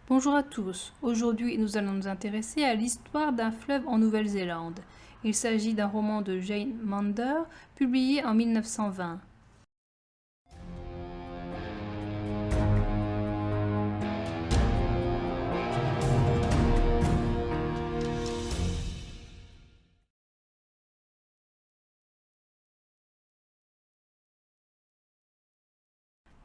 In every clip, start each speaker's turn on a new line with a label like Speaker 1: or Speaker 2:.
Speaker 1: Bonjour à tous, aujourd'hui nous allons nous intéresser à l'histoire d'un fleuve en Nouvelle-Zélande. Il s'agit d'un roman de Jane Mander, publié en 1920.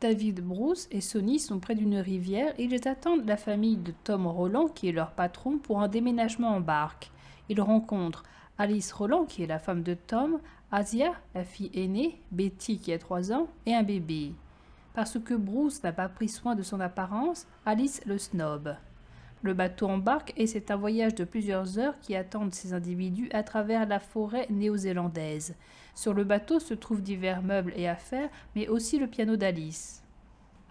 Speaker 1: David, Bruce et Sonny sont près d'une rivière et ils attendent la famille de Tom Roland, qui est leur patron, pour un déménagement en barque. Ils rencontrent Alice Roland, qui est la femme de Tom, Asia, la fille aînée, Betty, qui a 3 ans, et un bébé. Parce que Bruce n'a pas pris soin de son apparence, Alice le snob. Le bateau embarque et c'est un voyage de plusieurs heures qui attendent ces individus à travers la forêt néo-zélandaise. Sur le bateau se trouvent divers meubles et affaires, mais aussi le piano d'Alice.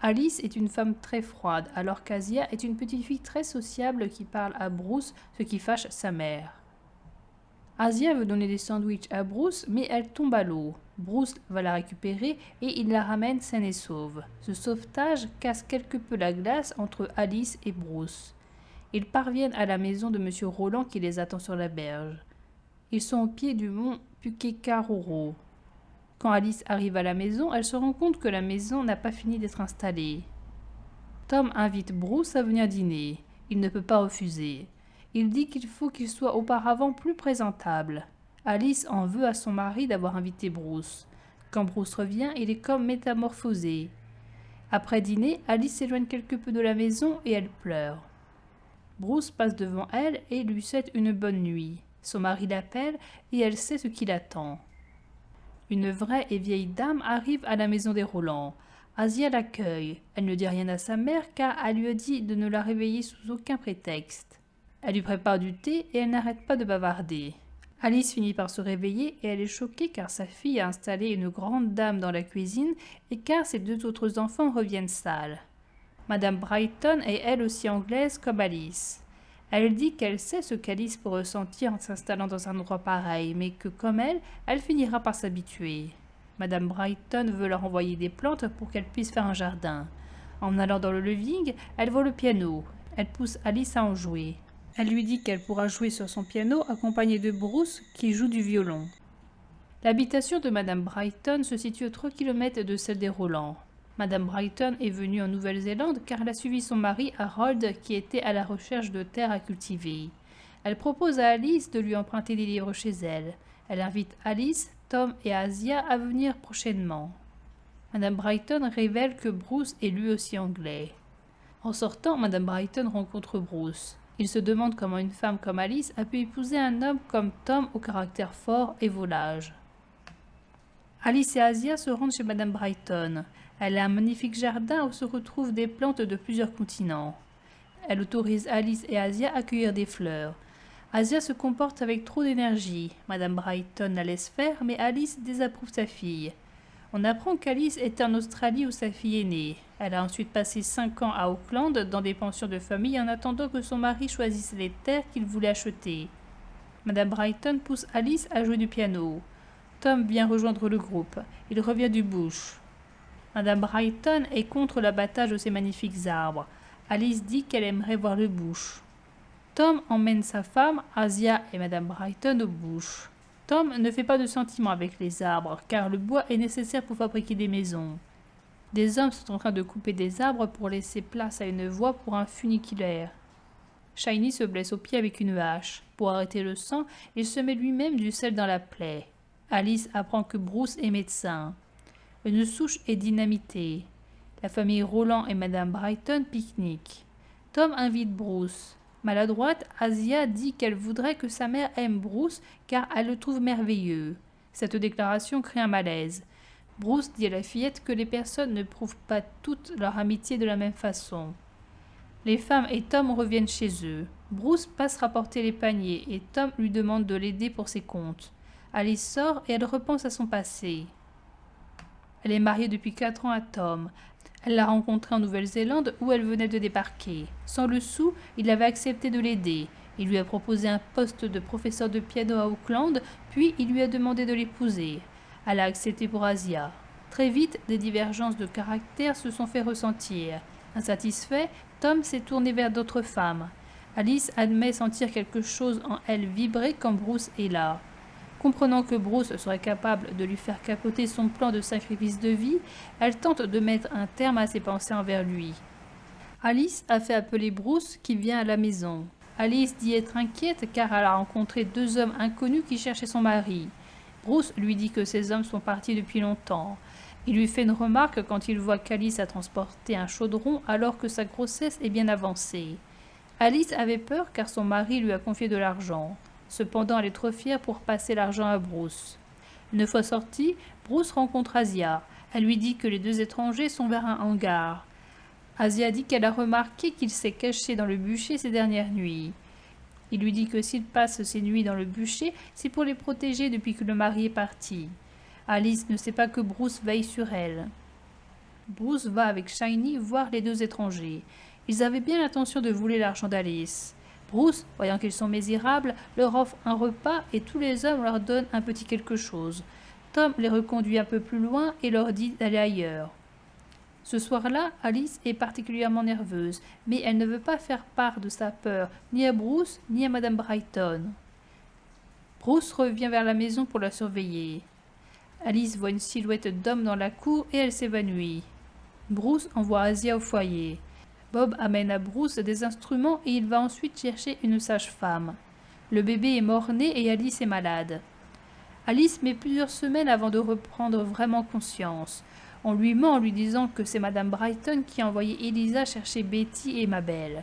Speaker 1: Alice est une femme très froide, alors qu'Asia est une petite fille très sociable qui parle à Bruce, ce qui fâche sa mère. Asia veut donner des sandwichs à Bruce, mais elle tombe à l'eau. Bruce va la récupérer et il la ramène saine et sauve. Ce sauvetage casse quelque peu la glace entre Alice et Bruce. Ils parviennent à la maison de Monsieur Roland qui les attend sur la berge. Ils sont au pied du mont Pukekaroro. Quand Alice arrive à la maison, elle se rend compte que la maison n'a pas fini d'être installée. Tom invite Bruce à venir dîner. Il ne peut pas refuser. Il dit qu'il faut qu'il soit auparavant plus présentable. Alice en veut à son mari d'avoir invité Bruce. Quand Bruce revient, il est comme métamorphosé. Après dîner, Alice s'éloigne quelque peu de la maison et elle pleure. Bruce passe devant elle et lui souhaite une bonne nuit. Son mari l'appelle et elle sait ce qui l'attend. Une vraie et vieille dame arrive à la maison des Roland. Asia l'accueille. Elle ne dit rien à sa mère car elle lui a dit de ne la réveiller sous aucun prétexte. Elle lui prépare du thé et elle n'arrête pas de bavarder. Alice finit par se réveiller et elle est choquée car sa fille a installé une grande dame dans la cuisine et car ses 2 autres enfants reviennent sales. Madame Brighton est elle aussi anglaise comme Alice. Elle dit qu'elle sait ce qu'Alice peut ressentir en s'installant dans un endroit pareil, mais que comme elle finira par s'habituer. Madame Brighton veut leur envoyer des plantes pour qu'elle puisse faire un jardin. En allant dans le living, elle voit le piano. Elle pousse Alice à en jouer. Elle lui dit qu'elle pourra jouer sur son piano accompagnée de Bruce qui joue du violon. L'habitation de Madame Brighton se situe à 3 km de celle des Roland. Madame Brighton est venue en Nouvelle-Zélande car elle a suivi son mari Harold qui était à la recherche de terres à cultiver. Elle propose à Alice de lui emprunter des livres chez elle. Elle invite Alice, Tom et Asia à venir prochainement. Madame Brighton révèle que Bruce est lui aussi anglais. En sortant, Madame Brighton rencontre Bruce. Il se demande comment une femme comme Alice a pu épouser un homme comme Tom au caractère fort et volage. Alice et Asia se rendent chez Madame Brighton. Elle a un magnifique jardin où se retrouvent des plantes de plusieurs continents. Elle autorise Alice et Asia à cueillir des fleurs. Asia se comporte avec trop d'énergie. Madame Brighton la laisse faire, mais Alice désapprouve sa fille. On apprend qu'Alice était en Australie où sa fille est née. Elle a ensuite passé 5 ans à Auckland dans des pensions de famille en attendant que son mari choisisse les terres qu'il voulait acheter. Madame Brighton pousse Alice à jouer du piano. Tom vient rejoindre le groupe. Il revient du bush. Madame Brighton est contre l'abattage de ces magnifiques arbres. Alice dit qu'elle aimerait voir le bush. Tom emmène sa femme, Asia et Madame Brighton au bush. Tom ne fait pas de sentiments avec les arbres, car le bois est nécessaire pour fabriquer des maisons. Des hommes sont en train de couper des arbres pour laisser place à une voie pour un funiculaire. Shiny se blesse au pied avec une hache. Pour arrêter le sang, il se met lui-même du sel dans la plaie. Alice apprend que Bruce est médecin. Une souche est dynamitée. La famille Roland et Madame Brighton pique-niquent. Tom invite Bruce. Maladroite, Asia dit qu'elle voudrait que sa mère aime Bruce car elle le trouve merveilleux. Cette déclaration crée un malaise. Bruce dit à la fillette que les personnes ne prouvent pas toutes leur amitié de la même façon. Les femmes et Tom reviennent chez eux. Bruce passe rapporter les paniers et Tom lui demande de l'aider pour ses comptes. Alice sort et elle repense à son passé. Elle est mariée depuis 4 ans à Tom. Elle l'a rencontré en Nouvelle-Zélande où elle venait de débarquer. Sans le sou, il avait accepté de l'aider. Il lui a proposé un poste de professeur de piano à Auckland, puis il lui a demandé de l'épouser. Elle a accepté pour Asia. Très vite, des divergences de caractère se sont fait ressentir. Insatisfait, Tom s'est tourné vers d'autres femmes. Alice admet sentir quelque chose en elle vibrer quand Bruce est là. Comprenant que Bruce serait capable de lui faire capoter son plan de sacrifice de vie, elle tente de mettre un terme à ses pensées envers lui. Alice a fait appeler Bruce qui vient à la maison. Alice dit être inquiète car elle a rencontré 2 hommes inconnus qui cherchaient son mari. Bruce lui dit que ces hommes sont partis depuis longtemps. Il lui fait une remarque quand il voit qu'Alice a transporté un chaudron alors que sa grossesse est bien avancée. Alice avait peur car son mari lui a confié de l'argent. Cependant, elle est trop fière pour passer l'argent à Bruce. Une fois sortie, Bruce rencontre Asia. Elle lui dit que les 2 étrangers sont vers un hangar. Asia dit qu'elle a remarqué qu'il s'est caché dans le bûcher ces dernières nuits. Il lui dit que s'il passe ses nuits dans le bûcher, c'est pour les protéger depuis que le mari est parti. Alice ne sait pas que Bruce veille sur elle. Bruce va avec Shiny voir les 2 étrangers. Ils avaient bien l'intention de voler l'argent d'Alice. Bruce, voyant qu'ils sont misérables, leur offre un repas et tous les hommes leur donnent un petit quelque chose. Tom les reconduit un peu plus loin et leur dit d'aller ailleurs. Ce soir-là, Alice est particulièrement nerveuse, mais elle ne veut pas faire part de sa peur ni à Bruce ni à Madame Brighton. Bruce revient vers la maison pour la surveiller. Alice voit une silhouette d'homme dans la cour et elle s'évanouit. Bruce envoie Asia au foyer. Bob amène à Bruce des instruments et il va ensuite chercher une sage-femme. Le bébé est mort-né et Alice est malade. Alice met plusieurs semaines avant de reprendre vraiment conscience. On lui ment en lui disant que c'est Madame Brighton qui a envoyé Elisa chercher Betty et Mabel.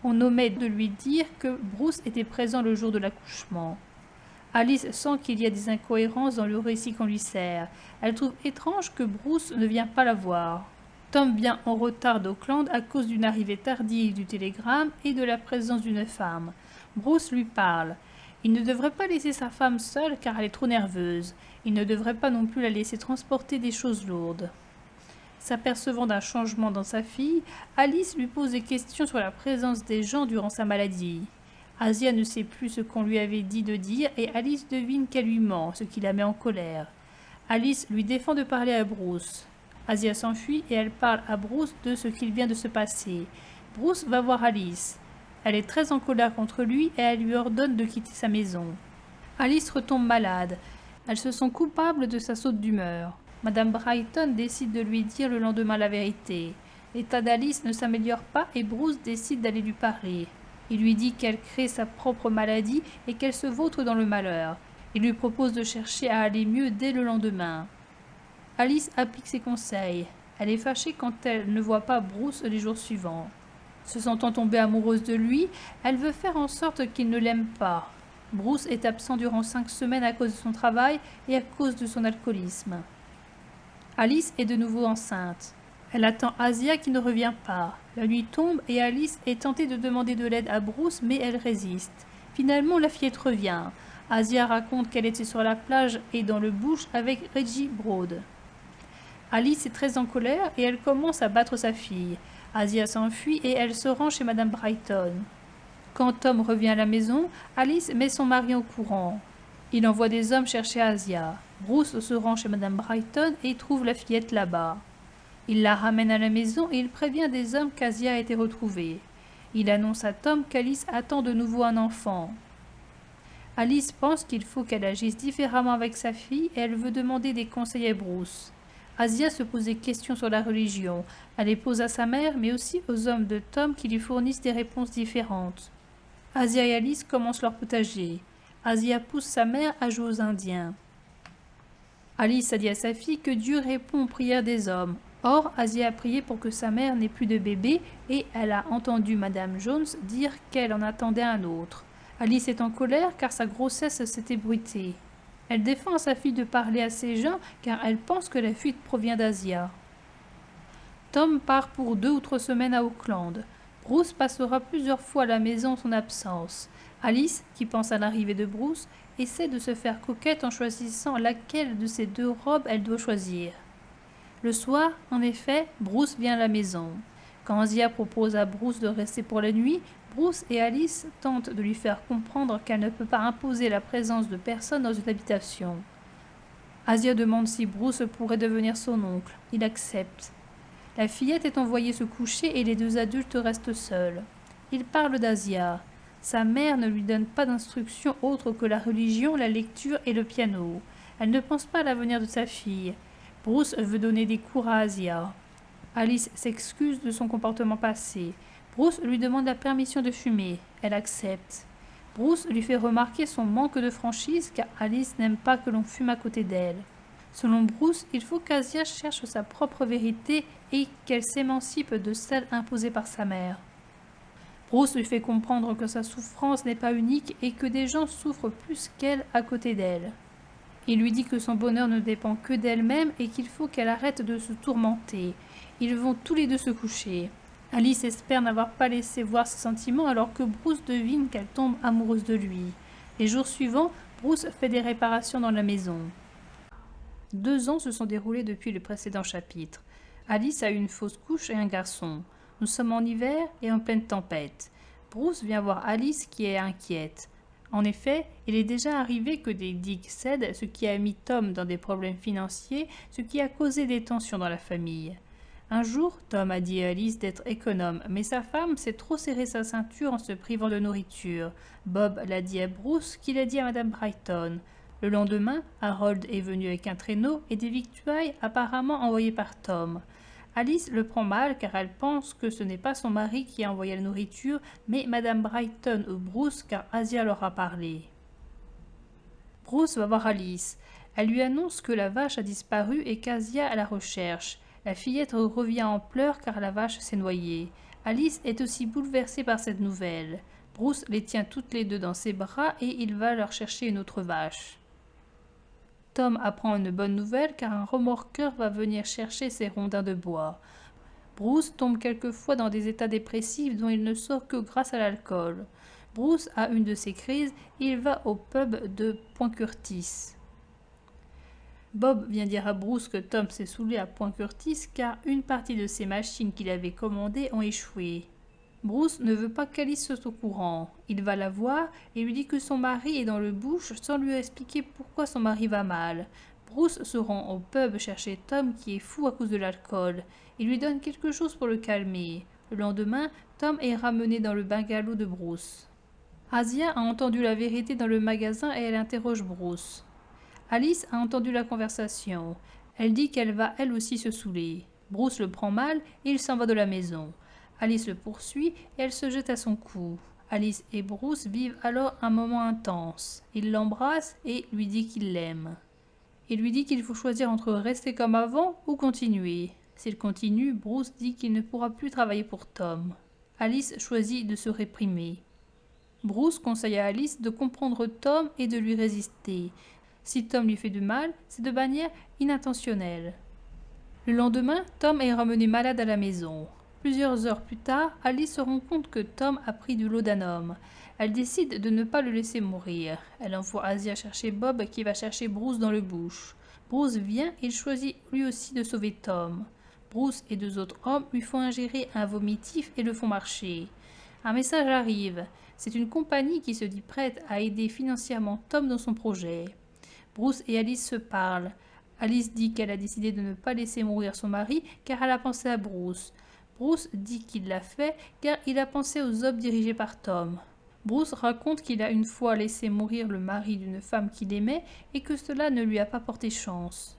Speaker 1: On omet de lui dire que Bruce était présent le jour de l'accouchement. Alice sent qu'il y a des incohérences dans le récit qu'on lui sert. Elle trouve étrange que Bruce ne vient pas la voir. Tom vient en retard d'Auckland à cause d'une arrivée tardive du télégramme et de la présence d'une femme. Bruce lui parle. Il ne devrait pas laisser sa femme seule car elle est trop nerveuse. Il ne devrait pas non plus la laisser transporter des choses lourdes. S'apercevant d'un changement dans sa fille, Alice lui pose des questions sur la présence des gens durant sa maladie. Asia ne sait plus ce qu'on lui avait dit de dire et Alice devine qu'elle lui ment, ce qui la met en colère. Alice lui défend de parler à Bruce. Asia s'enfuit et elle parle à Bruce de ce qu'il vient de se passer. Bruce va voir Alice. Elle est très en colère contre lui et elle lui ordonne de quitter sa maison. Alice retombe malade. Elle se sent coupable de sa saute d'humeur. Madame Brighton décide de lui dire le lendemain la vérité. L'état d'Alice ne s'améliore pas et Bruce décide d'aller lui parler. Il lui dit qu'elle crée sa propre maladie et qu'elle se vautre dans le malheur. Il lui propose de chercher à aller mieux dès le lendemain. Alice applique ses conseils. Elle est fâchée quand elle ne voit pas Bruce les jours suivants. Se sentant tomber amoureuse de lui, elle veut faire en sorte qu'il ne l'aime pas. Bruce est absent durant 5 semaines à cause de son travail et à cause de son alcoolisme. Alice est de nouveau enceinte. Elle attend Asia qui ne revient pas. La nuit tombe et Alice est tentée de demander de l'aide à Bruce, mais elle résiste. Finalement, la fillette revient. Asia raconte qu'elle était sur la plage et dans le bush avec Reggie Broad. Alice est très en colère et elle commence à battre sa fille. Asia s'enfuit et elle se rend chez Madame Brighton. Quand Tom revient à la maison, Alice met son mari au courant. Il envoie des hommes chercher Asia. Bruce se rend chez Madame Brighton et trouve la fillette là-bas. Il la ramène à la maison et il prévient des hommes qu'Asia a été retrouvée. Il annonce à Tom qu'Alice attend de nouveau un enfant. Alice pense qu'il faut qu'elle agisse différemment avec sa fille et elle veut demander des conseils à Bruce. Asia se pose des questions sur la religion. Elle les pose à sa mère mais aussi aux hommes de Tom qui lui fournissent des réponses différentes. Asia et Alice commencent leur potager. Asia pousse sa mère à jouer aux Indiens. Alice a dit à sa fille que Dieu répond aux prières des hommes. Or, Asia a prié pour que sa mère n'ait plus de bébé et elle a entendu Madame Jones dire qu'elle en attendait un autre. Alice est en colère car sa grossesse s'est ébruitée. Elle défend à sa fille de parler à ces gens car elle pense que la fuite provient d'Asia. Tom part pour 2 ou 3 semaines à Auckland. Bruce passera plusieurs fois à la maison en son absence. Alice, qui pense à l'arrivée de Bruce, essaie de se faire coquette en choisissant laquelle de ces 2 robes elle doit choisir. Le soir, en effet, Bruce vient à la maison. Quand Asia propose à Bruce de rester pour la nuit, Bruce et Alice tentent de lui faire comprendre qu'elle ne peut pas imposer la présence de personne dans une habitation. Asia demande si Bruce pourrait devenir son oncle. Il accepte. La fillette est envoyée se coucher et les deux adultes restent seuls. Ils parlent d'Asia. Sa mère ne lui donne pas d'instructions autres que la religion, la lecture et le piano. Elle ne pense pas à l'avenir de sa fille. Bruce veut donner des cours à Asia. Alice s'excuse de son comportement passé. Bruce lui demande la permission de fumer. Elle accepte. Bruce lui fait remarquer son manque de franchise car Alice n'aime pas que l'on fume à côté d'elle. Selon Bruce, il faut qu'Asia cherche sa propre vérité et qu'elle s'émancipe de celle imposée par sa mère. Bruce lui fait comprendre que sa souffrance n'est pas unique et que des gens souffrent plus qu'elle à côté d'elle. Il lui dit que son bonheur ne dépend que d'elle-même et qu'il faut qu'elle arrête de se tourmenter. Ils vont tous les deux se coucher. Alice espère n'avoir pas laissé voir ses sentiments alors que Bruce devine qu'elle tombe amoureuse de lui. Les jours suivants, Bruce fait des réparations dans la maison. 2 ans se sont déroulés depuis le précédent chapitre. Alice a eu une fausse couche et un garçon. Nous sommes en hiver et en pleine tempête. Bruce vient voir Alice qui est inquiète. En effet, il est déjà arrivé que des digues cèdent, ce qui a mis Tom dans des problèmes financiers, ce qui a causé des tensions dans la famille. Un jour, Tom a dit à Alice d'être économe, mais sa femme s'est trop serré sa ceinture en se privant de nourriture. Bob l'a dit à Bruce, qui l'a dit à Madame Brighton. Le lendemain, Harold est venu avec un traîneau et des victuailles apparemment envoyées par Tom. Alice le prend mal car elle pense que ce n'est pas son mari qui a envoyé la nourriture, mais Madame Brighton ou Bruce car Asia leur a parlé. Bruce va voir Alice. Elle lui annonce que la vache a disparu et qu'Asia la recherche. La fillette revient en pleurs car la vache s'est noyée. Alice est aussi bouleversée par cette nouvelle. Bruce les tient toutes les deux dans ses bras et il va leur chercher une autre vache. Tom apprend une bonne nouvelle car un remorqueur va venir chercher ses rondins de bois. Bruce tombe quelquefois dans des états dépressifs dont il ne sort que grâce à l'alcool. Bruce a une de ces crises et il va au pub de Point Curtis. Bob vient dire à Bruce que Tom s'est saoulé à Point Curtis car une partie de ses machines qu'il avait commandées ont échoué. Bruce ne veut pas qu'Alice soit au courant. Il va la voir et lui dit que son mari est dans le bush sans lui expliquer pourquoi son mari va mal. Bruce se rend au pub chercher Tom qui est fou à cause de l'alcool. Il lui donne quelque chose pour le calmer. Le lendemain, Tom est ramené dans le bungalow de Bruce. Asia a entendu la vérité dans le magasin et elle interroge Bruce. Alice a entendu la conversation. Elle dit qu'elle va elle aussi se saouler. Bruce le prend mal et il s'en va de la maison. Alice le poursuit et elle se jette à son cou. Alice et Bruce vivent alors un moment intense. Il l'embrasse et lui dit qu'il l'aime. Il lui dit qu'il faut choisir entre rester comme avant ou continuer. S'il continue, Bruce dit qu'il ne pourra plus travailler pour Tom. Alice choisit de se réprimer. Bruce conseille à Alice de comprendre Tom et de lui résister. Si Tom lui fait du mal, c'est de manière inintentionnelle. Le lendemain, Tom est ramené malade à la maison. Plusieurs heures plus tard, Alice se rend compte que Tom a pris du laudanum. Elle décide de ne pas le laisser mourir. Elle envoie Asia chercher Bob qui va chercher Bruce dans le bush. Bruce vient et il choisit lui aussi de sauver Tom. Bruce et 2 autres hommes lui font ingérer un vomitif et le font marcher. Un message arrive. C'est une compagnie qui se dit prête à aider financièrement Tom dans son projet. Bruce et Alice se parlent. Alice dit qu'elle a décidé de ne pas laisser mourir son mari car elle a pensé à Bruce. Bruce dit qu'il l'a fait car il a pensé aux hommes dirigés par Tom. Bruce raconte qu'il a une fois laissé mourir le mari d'une femme qu'il aimait et que cela ne lui a pas porté chance.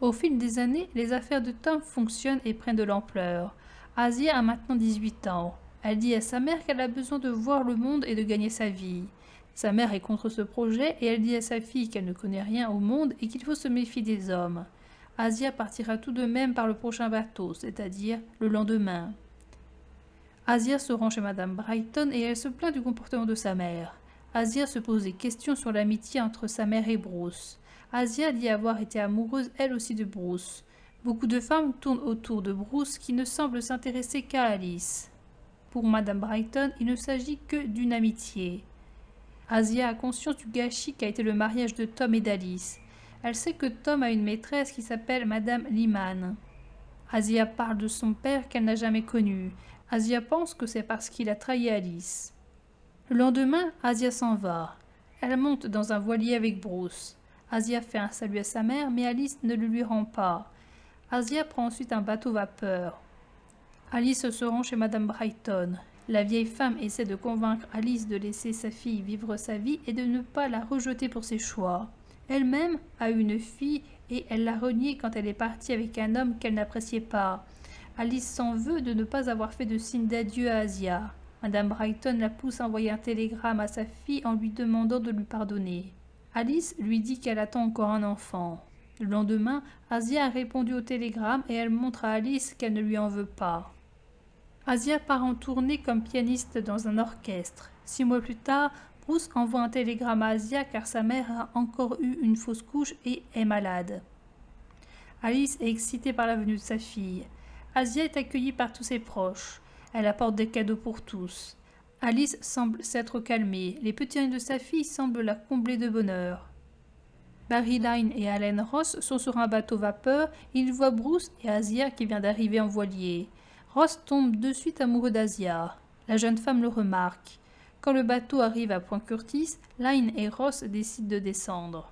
Speaker 1: Au fil des années, les affaires de Tom fonctionnent et prennent de l'ampleur. Asia a maintenant 18 ans. Elle dit à sa mère qu'elle a besoin de voir le monde et de gagner sa vie. Sa mère est contre ce projet et elle dit à sa fille qu'elle ne connaît rien au monde et qu'il faut se méfier des hommes. Asia partira tout de même par le prochain bateau, c'est-à-dire le lendemain. Asia se rend chez Madame Brighton et elle se plaint du comportement de sa mère. Asia se pose des questions sur l'amitié entre sa mère et Bruce. Asia dit avoir été amoureuse elle aussi de Bruce. Beaucoup de femmes tournent autour de Bruce qui ne semble s'intéresser qu'à Alice. Pour Madame Brighton, il ne s'agit que d'une amitié. Asia a conscience du gâchis qu'a été le mariage de Tom et d'Alice. Elle sait que Tom a une maîtresse qui s'appelle Madame Lyman. Asia parle de son père qu'elle n'a jamais connu. Asia pense que c'est parce qu'il a trahi Alice. Le lendemain, Asia s'en va. Elle monte dans un voilier avec Bruce. Asia fait un salut à sa mère, mais Alice ne le lui rend pas. Asia prend ensuite un bateau vapeur. Alice se rend chez Madame Brighton. La vieille femme essaie de convaincre Alice de laisser sa fille vivre sa vie et de ne pas la rejeter pour ses choix. Elle-même a eu une fille et elle l'a reniée quand elle est partie avec un homme qu'elle n'appréciait pas. Alice s'en veut de ne pas avoir fait de signe d'adieu à Asia. Madame Brighton la pousse à envoyer un télégramme à sa fille en lui demandant de lui pardonner. Alice lui dit qu'elle attend encore un enfant. Le lendemain, Asia a répondu au télégramme et elle montre à Alice qu'elle ne lui en veut pas. Asia part en tournée comme pianiste dans un orchestre. 6 mois plus tard, Bruce envoie un télégramme à Asia car sa mère a encore eu une fausse couche et est malade. Alice est excitée par la venue de sa fille. Asia est accueillie par tous ses proches. Elle apporte des cadeaux pour tous. Alice semble s'être calmée. Les petits rires de sa fille semblent la combler de bonheur. Barry Lyne et Allen Ross sont sur un bateau vapeur et ils voient Bruce et Asia qui vient d'arriver en voilier. Ross tombe de suite amoureux d'Asia. La jeune femme le remarque. Quand le bateau arrive à Point Curtis, Lyne et Ross décident de descendre.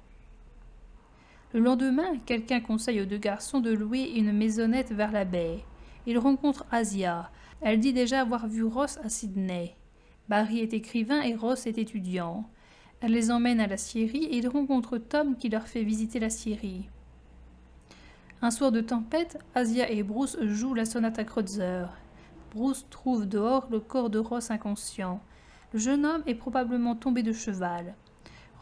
Speaker 1: Le lendemain, quelqu'un conseille aux deux garçons de louer une maisonnette vers la baie. Ils rencontrent Asia. Elle dit déjà avoir vu Ross à Sydney. Barry est écrivain et Ross est étudiant. Elle les emmène à la scierie et ils rencontrent Tom qui leur fait visiter la scierie. Un soir de tempête, Asia et Bruce jouent la sonate à Kreutzer. Bruce trouve dehors le corps de Ross inconscient. Le jeune homme est probablement tombé de cheval.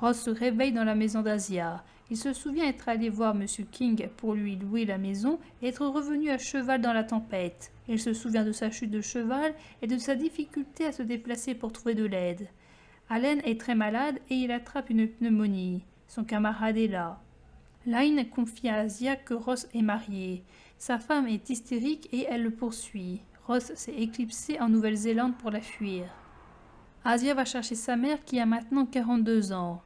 Speaker 1: Ross se réveille dans la maison d'Asia. Il se souvient être allé voir M. King pour lui louer la maison et être revenu à cheval dans la tempête. Il se souvient de sa chute de cheval et de sa difficulté à se déplacer pour trouver de l'aide. Allen est très malade et il attrape une pneumonie. Son camarade est là. Lyne confie à Asia que Ross est marié. Sa femme est hystérique et elle le poursuit. Ross s'est éclipsé en Nouvelle-Zélande pour la fuir. Asia va chercher sa mère qui a maintenant 42 ans.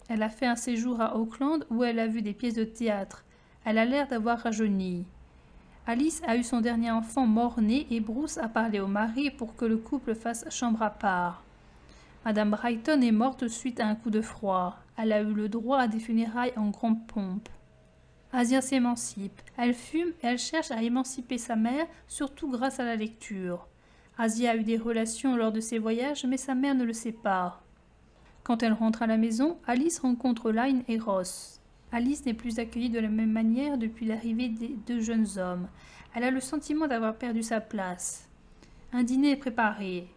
Speaker 1: Elle a fait un séjour à Auckland où elle a vu des pièces de théâtre. Elle a l'air d'avoir rajeuni. Alice a eu son dernier enfant mort-né et Bruce a parlé au mari pour que le couple fasse chambre à part. Madame Brighton est morte suite à un coup de froid. Elle a eu le droit à des funérailles en grande pompe. Asia s'émancipe. Elle fume et elle cherche à émanciper sa mère, surtout grâce à la lecture. Asia a eu des relations lors de ses voyages, mais sa mère ne le sait pas. Quand elle rentre à la maison, Alice rencontre Lyne et Ross. Alice n'est plus accueillie de la même manière depuis l'arrivée des deux jeunes hommes. Elle a le sentiment d'avoir perdu sa place. Un dîner est préparé.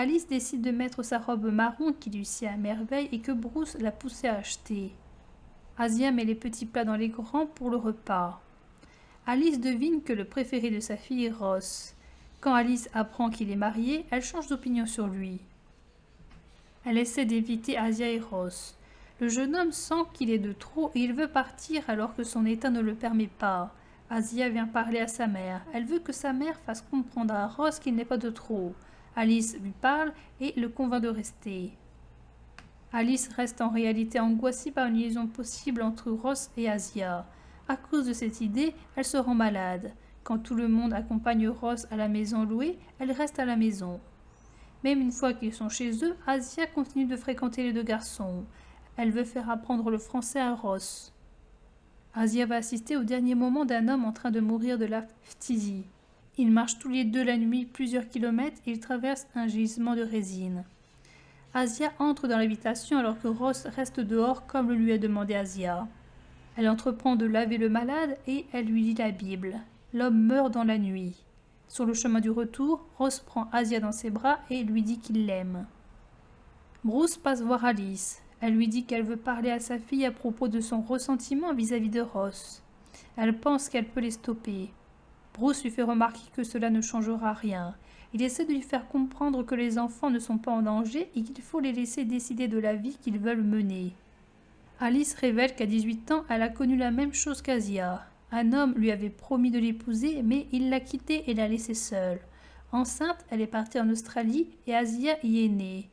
Speaker 1: Alice décide de mettre sa robe marron qui lui sied à merveille et que Bruce l'a poussée à acheter. Asia met les petits plats dans les grands pour le repas. Alice devine que le préféré de sa fille est Ross. Quand Alice apprend qu'il est marié, elle change d'opinion sur lui. Elle essaie d'éviter Asia et Ross. Le jeune homme sent qu'il est de trop et il veut partir alors que son état ne le permet pas. Asia vient parler à sa mère. Elle veut que sa mère fasse comprendre à Ross qu'il n'est pas de trop. Alice lui parle et le convainc de rester. Alice reste en réalité angoissée par une liaison possible entre Ross et Asia. À cause de cette idée, elle se rend malade. Quand tout le monde accompagne Ross à la maison louée, elle reste à la maison. Même une fois qu'ils sont chez eux, Asia continue de fréquenter les deux garçons. Elle veut faire apprendre le français à Ross. Asia va assister au dernier moment d'un homme en train de mourir de la phtisie. Ils marchent tous les deux la nuit plusieurs kilomètres et ils traversent un gisement de résine. Asia entre dans l'habitation alors que Ross reste dehors comme le lui a demandé Asia. Elle entreprend de laver le malade et elle lui lit la Bible. L'homme meurt dans la nuit. Sur le chemin du retour, Ross prend Asia dans ses bras et lui dit qu'il l'aime. Bruce passe voir Alice. Elle lui dit qu'elle veut parler à sa fille à propos de son ressentiment vis-à-vis de Ross. Elle pense qu'elle peut les stopper. Bruce lui fait remarquer que cela ne changera rien. Il essaie de lui faire comprendre que les enfants ne sont pas en danger et qu'il faut les laisser décider de la vie qu'ils veulent mener. Alice révèle qu'à 18 ans, elle a connu la même chose qu'Asia. Un homme lui avait promis de l'épouser, mais il l'a quittée et l'a laissée seule. Enceinte, elle est partie en Australie et Asia y est née.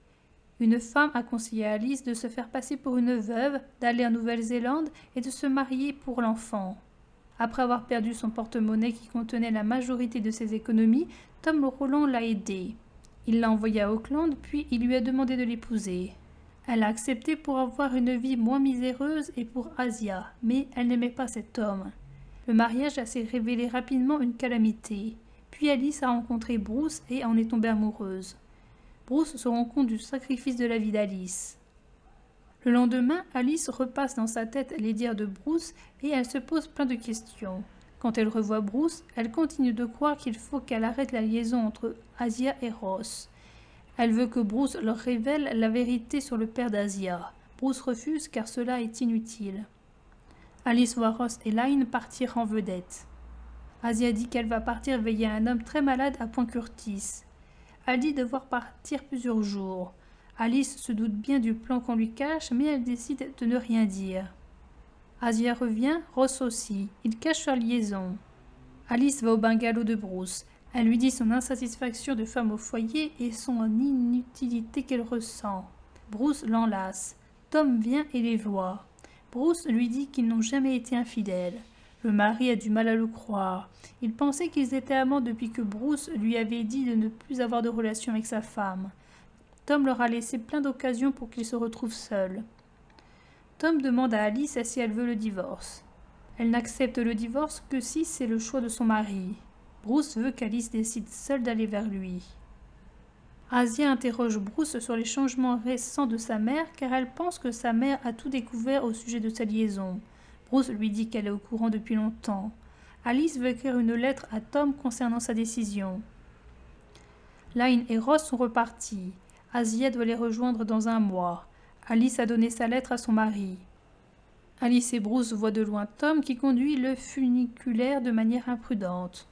Speaker 1: Une femme a conseillé à Alice de se faire passer pour une veuve, d'aller en Nouvelle-Zélande et de se marier pour l'enfant. Après avoir perdu son porte-monnaie qui contenait la majorité de ses économies, Tom Roland l'a aidée. Il l'a envoyée à Auckland, puis il lui a demandé de l'épouser. Elle a accepté pour avoir une vie moins miséreuse et pour Asia, mais elle n'aimait pas cet homme. Le mariage s'est révélé rapidement une calamité. Puis Alice a rencontré Bruce et en est tombée amoureuse. Bruce se rend compte du sacrifice de la vie d'Alice. Le lendemain, Alice repasse dans sa tête les dires de Bruce et elle se pose plein de questions. Quand elle revoit Bruce, elle continue de croire qu'il faut qu'elle arrête la liaison entre Asia et Ross. Elle veut que Bruce leur révèle la vérité sur le père d'Asia. Bruce refuse car cela est inutile. Alice voit Ross et Line partir en vedette. Asia dit qu'elle va partir veiller un homme très malade à Point Curtis. Elle dit devoir partir plusieurs jours. Alice se doute bien du plan qu'on lui cache, mais elle décide de ne rien dire. Asia revient, Ross aussi. Ils cachent leur liaison. Alice va au bungalow de Bruce. Elle lui dit son insatisfaction de femme au foyer et son inutilité qu'elle ressent. Bruce l'enlace. Tom vient et les voit. Bruce lui dit qu'ils n'ont jamais été infidèles. Le mari a du mal à le croire. Il pensait qu'ils étaient amants depuis que Bruce lui avait dit de ne plus avoir de relation avec sa femme. Tom leur a laissé plein d'occasions pour qu'ils se retrouvent seuls. Tom demande à Alice si elle veut le divorce. Elle n'accepte le divorce que si c'est le choix de son mari. Bruce veut qu'Alice décide seule d'aller vers lui. Asia interroge Bruce sur les changements récents de sa mère car elle pense que sa mère a tout découvert au sujet de sa liaison. Bruce lui dit qu'elle est au courant depuis longtemps. Alice veut écrire une lettre à Tom concernant sa décision. Line et Ross sont repartis. Asia doit les rejoindre dans un mois. Alice a donné sa lettre à son mari. Alice et Bruce voient de loin Tom qui conduit le funiculaire de manière imprudente.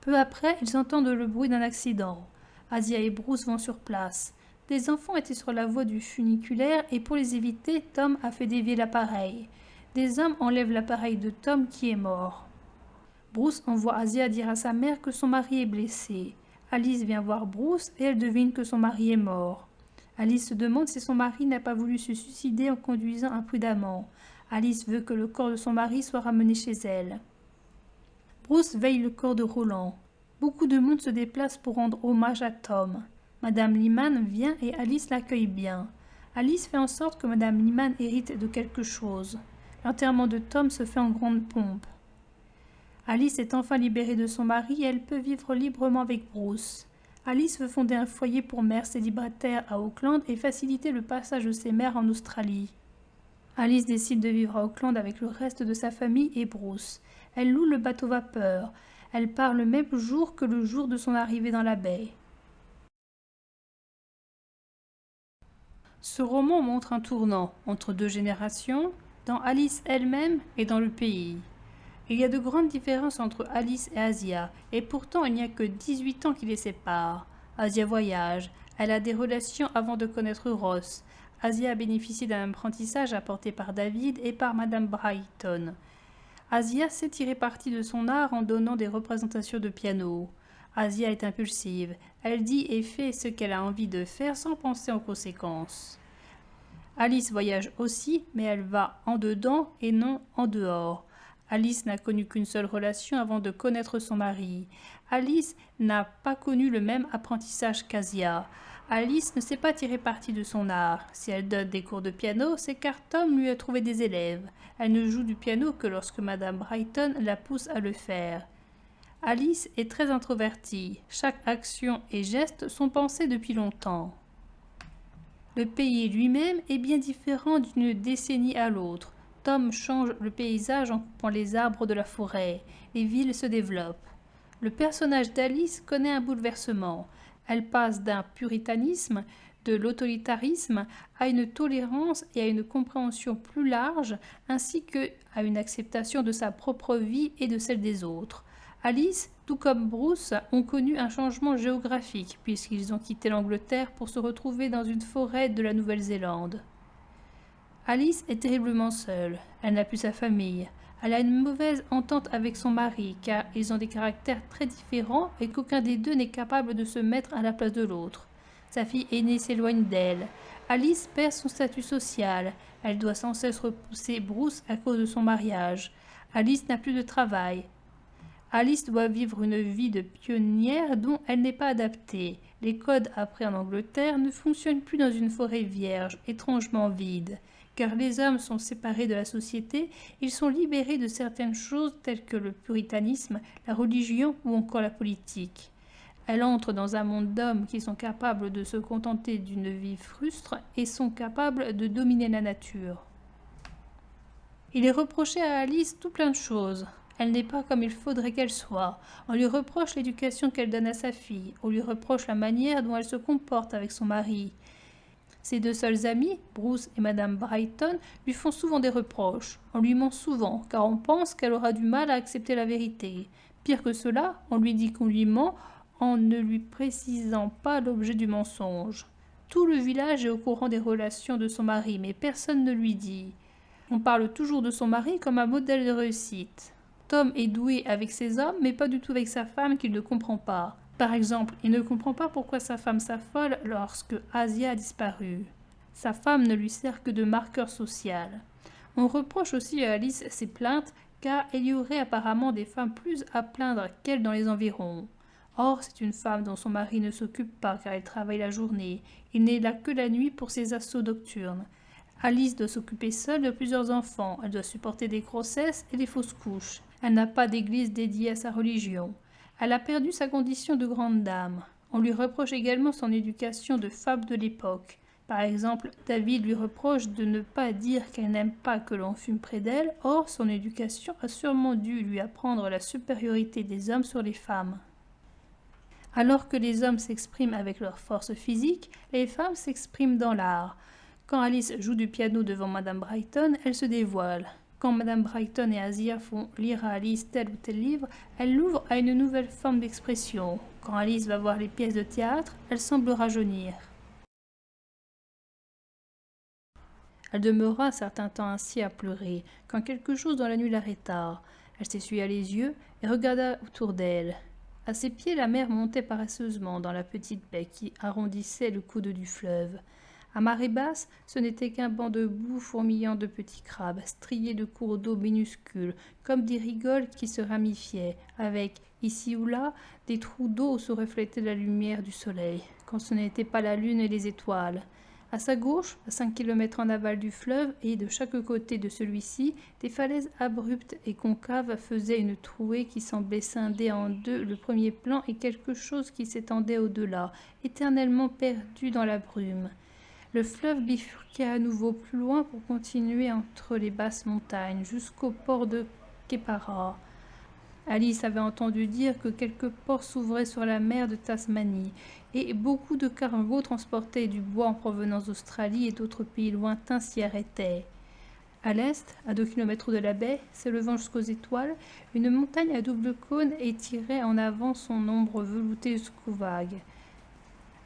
Speaker 1: Peu après, ils entendent le bruit d'un accident. Asia et Bruce vont sur place. Des enfants étaient sur la voie du funiculaire et pour les éviter, Tom a fait dévier l'appareil. Des hommes enlèvent l'appareil de Tom qui est mort. Bruce envoie Asia dire à sa mère que son mari est blessé. Alice vient voir Bruce et elle devine que son mari est mort. Alice se demande si son mari n'a pas voulu se suicider en conduisant imprudemment. Alice veut que le corps de son mari soit ramené chez elle. Bruce veille le corps de Roland. Beaucoup de monde se déplace pour rendre hommage à Tom. Madame Lyman vient et Alice l'accueille bien. Alice fait en sorte que Madame Lyman hérite de quelque chose. L'enterrement de Tom se fait en grande pompe. Alice est enfin libérée de son mari et elle peut vivre librement avec Bruce. Alice veut fonder un foyer pour mères célibataires à Auckland et faciliter le passage de ses mères en Australie. Alice décide de vivre à Auckland avec le reste de sa famille et Bruce. Elle loue le bateau vapeur. Elle part le même jour que le jour de son arrivée dans la baie. Ce roman montre un tournant entre deux générations, dans Alice elle-même et dans le pays. Il y a de grandes différences entre Alice et Asia, et pourtant il n'y a que 18 ans qui les séparent. Asia voyage, elle a des relations avant de connaître Ross. Asia a bénéficié d'un apprentissage apporté par David et par Madame Brighton. Asia sait tirer parti de son art en donnant des représentations de piano. Asia est impulsive, elle dit et fait ce qu'elle a envie de faire sans penser aux conséquences. Alice voyage aussi, mais elle va en dedans et non en dehors. Alice n'a connu qu'une seule relation avant de connaître son mari. Alice n'a pas connu le même apprentissage qu'Asia. Alice ne sait pas tirer parti de son art. Si elle donne des cours de piano, c'est car Tom lui a trouvé des élèves. Elle ne joue du piano que lorsque Madame Brighton la pousse à le faire. Alice est très introvertie. Chaque action et geste sont pensés depuis longtemps. Le pays lui-même est bien différent d'une décennie à l'autre. Tom change le paysage en coupant les arbres de la forêt. Les villes se développent. Le personnage d'Alice connaît un bouleversement. Elle passe d'un puritanisme, de l'autoritarisme, à une tolérance et à une compréhension plus large, ainsi qu'à une acceptation de sa propre vie et de celle des autres. Alice, tout comme Bruce, ont connu un changement géographique, puisqu'ils ont quitté l'Angleterre pour se retrouver dans une forêt de la Nouvelle-Zélande. Alice est terriblement seule. Elle n'a plus sa famille. Elle a une mauvaise entente avec son mari, car ils ont des caractères très différents et qu'aucun des deux n'est capable de se mettre à la place de l'autre. Sa fille aînée s'éloigne d'elle. Alice perd son statut social. Elle doit sans cesse repousser Bruce à cause de son mariage. Alice n'a plus de travail. Alice doit vivre une vie de pionnière dont elle n'est pas adaptée. Les codes appris en Angleterre ne fonctionnent plus dans une forêt vierge, étrangement vide. Car les hommes sont séparés de la société, ils sont libérés de certaines choses telles que le puritanisme, la religion ou encore la politique. Elle entre dans un monde d'hommes qui sont capables de se contenter d'une vie frustre et sont capables de dominer la nature. Il est reproché à Alice tout plein de choses. Elle n'est pas comme il faudrait qu'elle soit. On lui reproche l'éducation qu'elle donne à sa fille. On lui reproche la manière dont elle se comporte avec son mari. Ses deux seuls amis, Bruce et Madame Brighton, lui font souvent des reproches. On lui ment souvent, car on pense qu'elle aura du mal à accepter la vérité. Pire que cela, on lui dit qu'on lui ment en ne lui précisant pas l'objet du mensonge. Tout le village est au courant des relations de son mari, mais personne ne lui dit. On parle toujours de son mari comme un modèle de réussite. Tom est doué avec ses hommes, mais pas du tout avec sa femme qu'il ne comprend pas. Par exemple, il ne comprend pas pourquoi sa femme s'affole lorsque Asia a disparu. Sa femme ne lui sert que de marqueur social. On reproche aussi à Alice ses plaintes, car il y aurait apparemment des femmes plus à plaindre qu'elle dans les environs. Or, c'est une femme dont son mari ne s'occupe pas car elle travaille la journée. Il n'est là que la nuit pour ses assauts nocturnes. Alice doit s'occuper seule de plusieurs enfants. Elle doit supporter des grossesses et des fausses couches. Elle n'a pas d'église dédiée à sa religion. Elle a perdu sa condition de grande dame. On lui reproche également son éducation de femme de l'époque. Par exemple, David lui reproche de ne pas dire qu'elle n'aime pas que l'on fume près d'elle. Or, son éducation a sûrement dû lui apprendre la supériorité des hommes sur les femmes. Alors que les hommes s'expriment avec leur force physique, les femmes s'expriment dans l'art. Quand Alice joue du piano devant Madame Brighton, elle se dévoile. Quand Madame Brighton et Asia font lire à Alice tel ou tel livre, elle l'ouvre à une nouvelle forme d'expression. Quand Alice va voir les pièces de théâtre, elle semble rajeunir. Elle demeura un certain temps ainsi à pleurer, quand quelque chose dans la nuit l'arrêta. Elle s'essuya les yeux et regarda autour d'elle. À ses pieds, la mer montait paresseusement dans la petite baie qui arrondissait le coude du fleuve. À marée basse, ce n'était qu'un banc de boue fourmillant de petits crabes, striés de cours d'eau minuscules, comme des rigoles qui se ramifiaient, avec, ici ou là, des trous d'eau où se reflétait la lumière du soleil, quand ce n'était pas la lune et les étoiles. À sa gauche, à 5 kilomètres en aval du fleuve, et de chaque côté de celui-ci, des falaises abruptes et concaves faisaient une trouée qui semblait scinder en deux le premier plan et quelque chose qui s'étendait au-delà, éternellement perdu dans la brume. Le fleuve bifurquait à nouveau plus loin pour continuer entre les basses montagnes, jusqu'au port de Kepara. Alice avait entendu dire que quelques ports s'ouvraient sur la mer de Tasmanie, et beaucoup de cargos transportaient du bois en provenance d'Australie et d'autres pays lointains s'y arrêtaient. À l'est, à 2 kilomètres de la baie, s'élevant jusqu'aux étoiles, une montagne à double cône étirait en avant son ombre veloutée jusqu'aux vagues.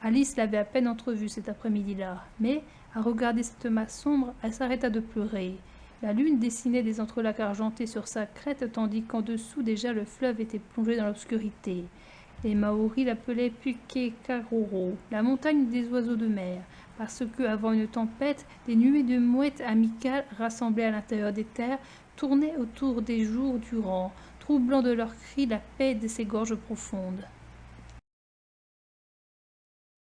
Speaker 1: Alice l'avait à peine entrevue cet après-midi-là, mais, à regarder cette masse sombre, elle s'arrêta de pleurer. La lune dessinait des entrelacs argentés sur sa crête, tandis qu'en dessous déjà le fleuve était plongé dans l'obscurité. Les Maoris l'appelaient Pukekaroro, la montagne des oiseaux de mer, parce que, avant une tempête, des nuées de mouettes amicales, rassemblées à l'intérieur des terres, tournaient autour des jours durant, troublant de leurs cris la paix de ces gorges profondes.